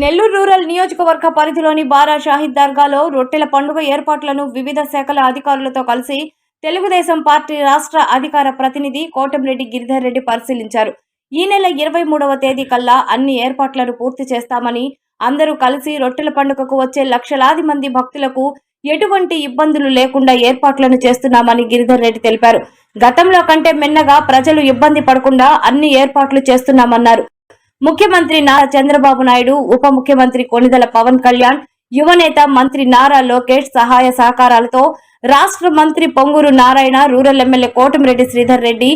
Nellore rural నియోజకవర్గ పరిధిలోని బారా షాహిద్ దర్గాలో రొట్టెల పండుగ ఏర్పాట్లను వివిధ శాఖల అధికారులతో కలిసి తెలుగుదేశం పార్టీ రాష్ట్ర అధికార ప్రతినిధి కోటంరెడ్డి గిరిధర్ రెడ్డి పరిశీలించారు. ఈ నెల 23వ తేదీ కల్లా అన్ని ఏర్పాట్లను పూర్తి చేస్తామని, అందరూ కలిసి రొట్టెల పండుగకు వచ్చే లక్షలాది మంది భక్తులకు ఎటువంటి ఇబ్బందులు లేకుండా ఏర్పాట్లను చేస్తున్నామని గిరిధర్ రెడ్డి తెలిపారు. గతంలో కంటే మిన్నగా ప్రజలు ఇబ్బంది పడకుండా అన్ని ఏర్పాట్లు చేస్తున్నామన్నారు. ముఖ్యమంత్రి నారా చంద్రబాబు నాయుడు, ఉప ముఖ్యమంత్రి కొణిదెల పవన్ కళ్యాణ్, యువనేత మంత్రి నారా లోకేష్ సహాయ సహకారాలతో రాష్ట్ర మంత్రి పొంగూరు నారాయణ, రూరల్ ఎమ్మెల్యే కోటంరెడ్డి శ్రీధర్ రెడ్డి,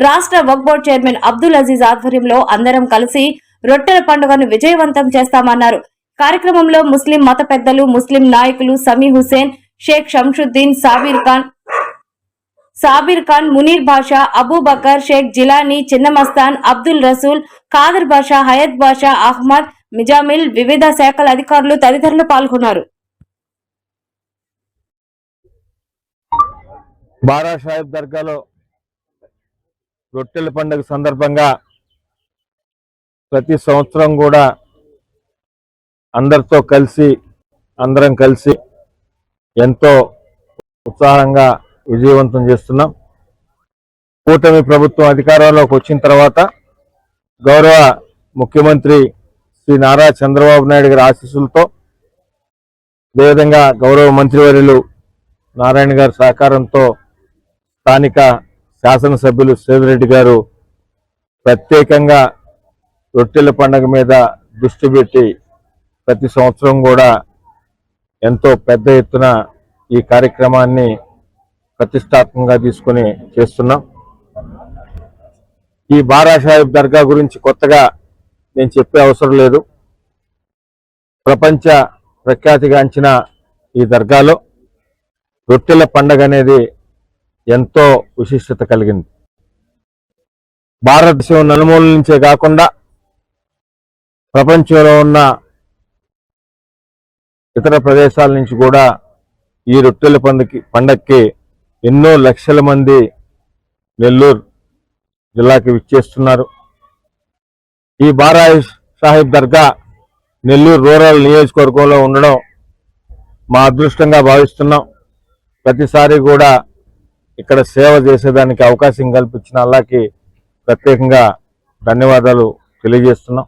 రాష్ట్ర వక్ఫ్ బోర్డు చైర్మన్ అబ్దుల్ అజీజ్ ఆధ్వర్యంలో అందరం కలిసి రొట్టెల పండుగను విజయవంతం చేస్తామన్నారు. కార్యక్రమంలో ముస్లిం మత పెద్దలు, ముస్లిం నాయకులు సమీ హుసేన్, షేక్ షంషుద్దీన్, సాబిర్ ఖాన్, మునీర్ బాషా, అబూబకర్, షేక్ జిలానీ, చిన్నమస్తాన్, అబ్దుల్ రసూల్, ఖాదర్ బాషా, హయత్ బాషా, అహ్మద్, మిజామిల్, వివిధ శాఖల అధికారులు తదితరులు పాల్గొన్నారు. బారా షాహిద్ దర్గాలో రొట్టెల పండుగ సందర్భంగా ప్రతి సంవత్సరం కూడా అందరం కలిసి ఎంతో ఉత్సాహంగా విజయవంతం చేస్తున్నాం. కూటమి ప్రభుత్వం అధికారంలోకి వచ్చిన తర్వాత గౌరవ ముఖ్యమంత్రి శ్రీ నారా చంద్రబాబు నాయుడు గారి ఆశీస్సులతో, అదేవిధంగా గౌరవ మంత్రివర్యులు నారాయణ గారి సహకారంతో స్థానిక శాసనసభ్యులు శ్రీధర్ రెడ్డి గారు ప్రత్యేకంగా రొట్టెల పండుగ మీద దృష్టి పెట్టి ప్రతి సంవత్సరం కూడా ఎంతో పెద్ద ఎత్తున ఈ కార్యక్రమాన్ని ప్రతిష్టాత్మకంగా తీసుకుని చేస్తున్నాం. ఈ బారా షాహిద్ దర్గా గురించి కొత్తగా నేను చెప్పే అవసరం లేదు. ప్రపంచ ప్రఖ్యాతిగాంచిన ఈ దర్గాలో రొట్టెల పండుగ అనేది ఎంతో విశిష్టత కలిగింది. భారతదేశం నలుమూల నుంచే కాకుండా ప్రపంచంలో ఉన్న ఇతర ప్రదేశాల నుంచి కూడా ఈ రొట్టెల పండగకి ఎన్నో లక్షల మంది నెల్లూరు జిల్లాకి విచ్చేస్తున్నారు. ఈ బారా షాహిద్ దర్గా నెల్లూరు రూరల్ నియోజకవర్గంలో ఉండడం మా అదృష్టంగా భావిస్తున్నాం. ప్రతిసారి కూడా ఇక్కడ సేవ చేసేదానికి అవకాశం కల్పించిన అల్లాకి ప్రత్యేకంగా ధన్యవాదాలు తెలియజేస్తున్నాం.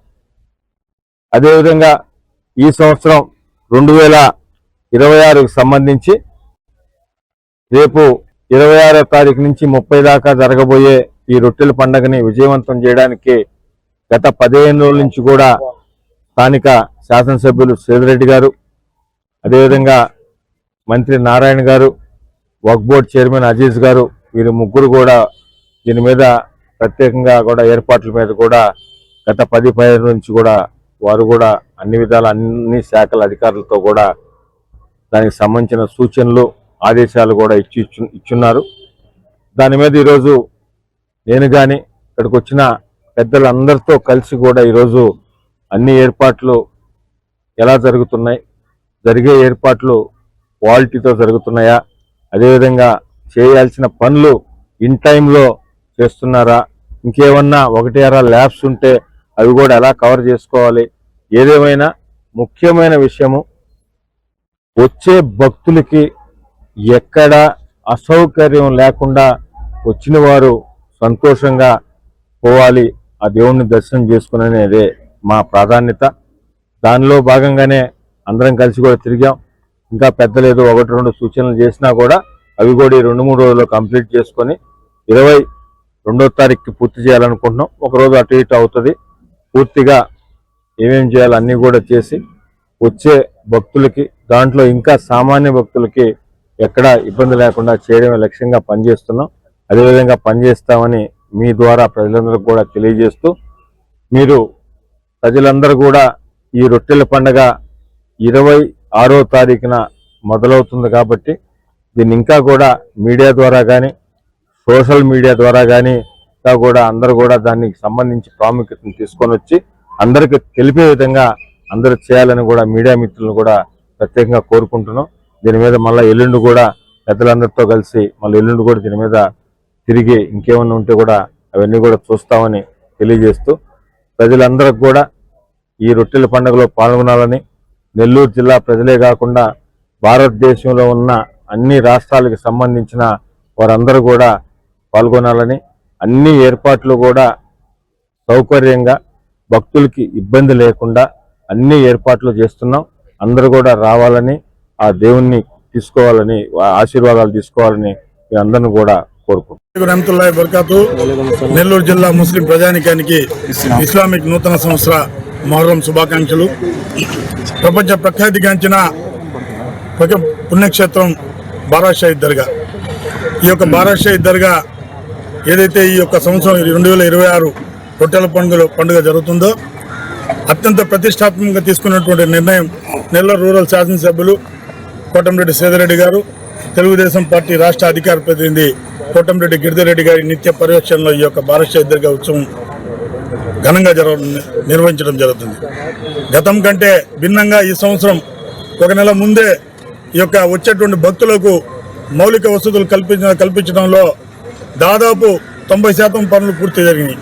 అదేవిధంగా ఈ సంవత్సరం 2026కు సంబంధించి రేపు 26వ తారీఖు నుంచి 30 దాకా జరగబోయే ఈ రొట్టెల పండుగని విజయవంతం చేయడానికి గత 15 రోజుల నుంచి కూడా స్థానిక శాసనసభ్యులు శ్రీధర్ రెడ్డి గారు, అదేవిధంగా మంత్రి నారాయణ గారు, వక్ఫ్ బోర్డు చైర్మన్ అజీజ్ గారు, వీరు ముగ్గురు కూడా దీని మీద ప్రత్యేకంగా కూడా ఏర్పాట్ల మీద కూడా గత 10-15 నుంచి కూడా వారు కూడా అన్ని విధాల అన్ని శాఖల అధికారులతో కూడా దానికి సంబంధించిన సూచనలు, ఆదేశాలు కూడా ఇచ్చున్నారు. దాని మీద ఈరోజు నేను కానీ ఇక్కడికి వచ్చిన పెద్దలందరితో కలిసి కూడా ఈరోజు అన్ని ఏర్పాట్లు ఎలా జరుగుతున్నాయి, జరిగే ఏర్పాట్లు క్వాలిటీతో జరుగుతున్నాయా, అదేవిధంగా చేయాల్సిన పనులు ఇన్ టైంలో చేస్తున్నారా, ఇంకేమన్నా 1-2 ల్యాబ్స్ ఉంటే అవి కూడా ఎలా కవర్ చేసుకోవాలి, ఏదేమైనా ముఖ్యమైన విషయము వచ్చే భక్తులకి ఎక్కడ అసౌకర్యం లేకుండా వచ్చిన వారు సంతోషంగా పోవాలి, ఆ దేవుణ్ణి దర్శనం చేసుకునేదే మా ప్రాధాన్యత. దానిలో భాగంగానే అందరం కలిసి కూడా తిరిగాం. ఇంకా పెద్దలేదు 1-2 సూచనలు చేసినా కూడా అవి కూడా 2-3 రోజుల్లో కంప్లీట్ చేసుకొని 22వ తారీఖుకి పూర్తి చేయాలనుకుంటున్నాం. ఒకరోజు అటు ఇటు అవుతుంది. పూర్తిగా ఏమేం చేయాలో అన్నీ కూడా చేసి వచ్చే భక్తులకి, దాంట్లో ఇంకా సామాన్య భక్తులకి ఎక్కడ ఇబ్బంది లేకుండా చేయడమే లక్ష్యంగా పనిచేస్తున్నాం. అదేవిధంగా పనిచేస్తామని మీ ద్వారా ప్రజలందరికీ కూడా తెలియజేస్తూ, మీరు ప్రజలందరూ కూడా ఈ రొట్టెల పండుగ 26వ తారీఖున మొదలవుతుంది కాబట్టి దీన్ని ఇంకా కూడా మీడియా ద్వారా కానీ, సోషల్ మీడియా ద్వారా కానీ ఇంకా కూడా అందరూ కూడా దానికి సంబంధించి ప్రాముఖ్యతను తీసుకొని వచ్చి అందరికీ తెలిపే విధంగా అందరూ చేయాలని కూడా మీడియా మిత్రులను కూడా ప్రత్యేకంగా కోరుకుంటున్నాం. దీని మీద మళ్ళీ ఎల్లుండి కూడా పెద్దలందరితో కలిసి ఎల్లుండి కూడా దీని మీద తిరిగి ఇంకేమన్నా ఉంటే కూడా అవన్నీ కూడా చూస్తామని తెలియజేస్తూ, ప్రజలందరికి కూడా ఈ రొట్టెల పండుగలో పాల్గొనాలని, నెల్లూరు జిల్లా ప్రజలే కాకుండా భారతదేశంలో ఉన్న అన్ని రాష్ట్రాలకు సంబంధించిన వారందరూ కూడా పాల్గొనాలని, అన్ని ఏర్పాట్లు కూడా సౌకర్యంగా భక్తులకి ఇబ్బంది లేకుండా అన్ని ఏర్పాట్లు చేస్తున్నాం. అందరూ కూడా రావాలని, ఆ దేవుణ్ణి తీసుకోవాలని, ఆశీర్వాదాలు తీసుకోవాలని మీ అందరిని కూడా కోరుకుంటున్నాం. నెల్లూరు జిల్లా ముస్లిం ప్రజానికానికి ఇస్లామిక్ నూతన సంవత్సర మొహర్రం శుభాకాంక్షలు. ప్రపంచ ప్రఖ్యాతిగాంచిన పుణ్యక్షేత్రం బారా షహీద్ దర్గా. ఈ యొక్క బారా షహీద్ దర్గా ఏదైతే ఈ యొక్క సంవత్సరం 2026 రొట్టెల పండుగ జరుగుతుందో, అత్యంత ప్రతిష్టాత్మకంగా తీసుకున్నటువంటి నిర్ణయం నెల్లూరు రూరల్ శాసనసభ్యులు కోటంరెడ్డి శ్రీధర్ గారు, తెలుగుదేశం పార్టీ రాష్ట్ర అధికార ప్రతినిధి కోటంరెడ్డి గిరిధర్ రెడ్డి గారి నిత్య పర్యవేక్షణలో ఈ యొక్క బారా షహీద్ దర్గా ఉత్సవం ఘనంగా నిర్వహించడం జరుగుతుంది. గతం కంటే భిన్నంగా ఈ సంవత్సరం ఒక నెల ముందే ఈ యొక్క వచ్చేటువంటి భక్తులకు మౌలిక వసతులు కల్పించడంలో దాదాపు 90% పనులు పూర్తి జరిగినాయి.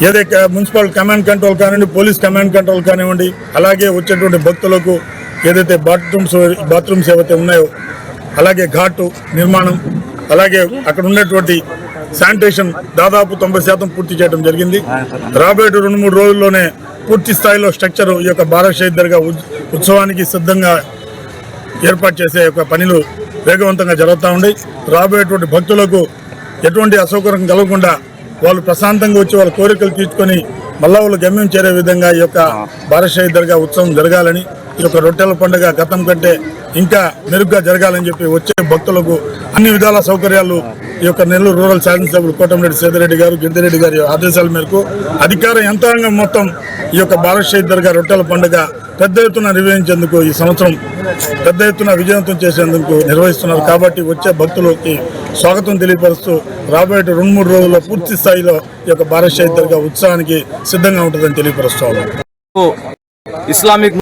ఏదైతే మున్సిపల్ కమాండ్ కంట్రోల్ కానివ్వండి, పోలీస్ కమాండ్ కంట్రోల్ కానివ్వండి, అలాగే వచ్చేటువంటి భక్తులకు ఏదైతే బాత్రూమ్స్ ఏవైతే ఉన్నాయో, అలాగే ఘాటు నిర్మాణం, అలాగే అక్కడ ఉండేటువంటి శానిటేషన్ దాదాపు 90% పూర్తి చేయడం జరిగింది. రాబోయే 2-3 రోజుల్లోనే పూర్తి స్థాయిలో స్ట్రక్చర్ ఈ యొక్క బారా షహీద్ దర్గా ఉత్సవానికి సిద్ధంగా ఏర్పాటు చేసే యొక్క పనులు వేగవంతంగా జరుగుతూ ఉన్నాయి. రాబోయేటువంటి భక్తులకు ఎటువంటి అసౌకర్యం కలగకుండా వాళ్ళు ప్రశాంతంగా వచ్చి వాళ్ళ కోరికలు తీర్చుకొని మళ్ళా వాళ్ళు గమ్యం చేరే విధంగా ఈ యొక్క బారా షహీద్ దర్గా ఉత్సవం జరగాలని, ఈ యొక్క రొట్టెల పండుగ గతం కంటే ఇంకా మెరుగ్గా జరగాలని చెప్పి వచ్చే భక్తులకు అన్ని విధాల సౌకర్యాలు ఈ యొక్క నెల్లూరు రూరల్ శాసనసభ్యులు కోటంరెడ్డి శ్రీధర్ గారు, గిరిధర్ రెడ్డి గారి ఆదేశాల మేరకు అధికార యంత్రాంగం మొత్తం ఈ యొక్క బారా షహీద్ దర్గా రొట్టెల పండుగ పెద్ద ఎత్తున నిర్వహించేందుకు ఈ సంవత్సరం పెద్ద ఎత్తున విజయవంతం చేసేందుకు నిర్వహిస్తున్నారు. కాబట్టి వచ్చే భక్తులకి స్వాగతం తెలియపరుస్తూ రాబోయే 2-3 రోజుల్లో పూర్తి స్థాయిలో ఈ యొక్క బారా షహీద్ దర్గా ఉత్సవానికి సిద్ధంగా ఉంటుందని తెలియపరుస్తూ ఉన్నారు. ఇస్లామిక్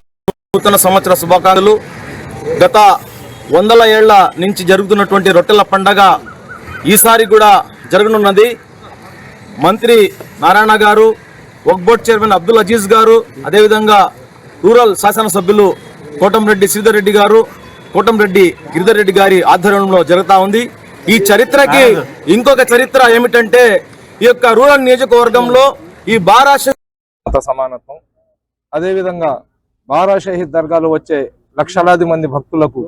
నూతన సంవత్సర శుభాకాంక్షలు. గత 100 ఏళ్ల నుంచి జరుగుతున్నటువంటి రొట్టెల పండగ ఈసారి కూడా జరగనున్నది. మంత్రి నారాయణ గారు, వక్ఫ్ బోర్డ్ చైర్మన్ అబ్దుల్ అజీజ్ గారు, అదేవిధంగా రూరల్ శాసనసభ్యులు కోటంరెడ్డి శ్రీధర్ రెడ్డి గారు, కోటంరెడ్డి గిరిధర్ రెడ్డి గారి ఆధ్వర్యంలో జరుగుతూ ఉంది. ఈ చరిత్రకి ఇంకొక చరిత్ర ఏమిటంటే, ఈ యొక్క రూరల్ నియోజకవర్గంలో ఈ బారా షహీద్ సమానత్వం, అదేవిధంగా బారా షహీద్ దర్గాలో వచ్చే లక్షలాది మంది భక్తులకు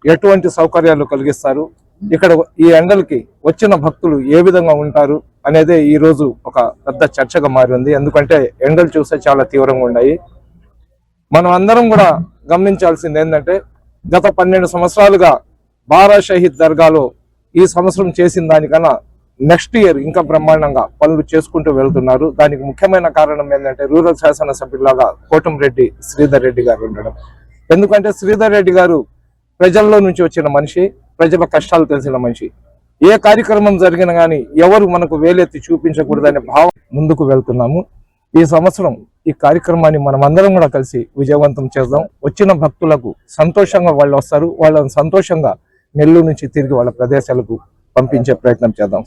ఎటువంటి సౌకర్యాలు కలిగిస్తారు, ఇక్కడ ఈ ఎండలకి వచ్చిన భక్తులు ఏ విధంగా ఉంటారు అనేది ఈ రోజు ఒక పెద్ద చర్చగా మారింది. ఎందుకంటే ఎండలు చూస్తే చాలా తీవ్రంగా ఉన్నాయి. మనం అందరం కూడా గమనించాల్సింది ఏంటంటే, గత 12 సంవత్సరాలుగా బారా షహీద్ దర్గాలో ఈ సంవత్సరం చేసిన దానికన్నా నెక్స్ట్ ఇయర్ ఇంకా బ్రహ్మాండంగా పనులు చేసుకుంటూ వెళ్తున్నారు. దానికి ముఖ్యమైన కారణం ఏంటంటే, రూరల్ శాసనసభ్యులాగా కోటంరెడ్డి శ్రీధర్ రెడ్డి గారు ఉండడం. ఎందుకంటే శ్రీధర్ రెడ్డి గారు ప్రజల్లో నుంచి వచ్చిన మనిషి, ప్రజల కష్టాలు తెలిసిన మనిషి. ఏ కార్యక్రమం జరిగినా కానీ ఎవరు మనకు వేలెత్తి చూపించకూడదనే భావం ముందుకు వెళ్తున్నాము. ఈ సంవత్సరం ఈ కార్యక్రమాన్ని మనం అందరం కూడా కలిసి విజయవంతం చేద్దాం. వచ్చిన భక్తులకు సంతోషంగా వాళ్ళు వస్తారు, వాళ్ళని సంతోషంగా నెల్లూరు నుంచి తిరిగి వాళ్ళ ప్రదేశాలకు పంపించే ప్రయత్నం చేద్దాం.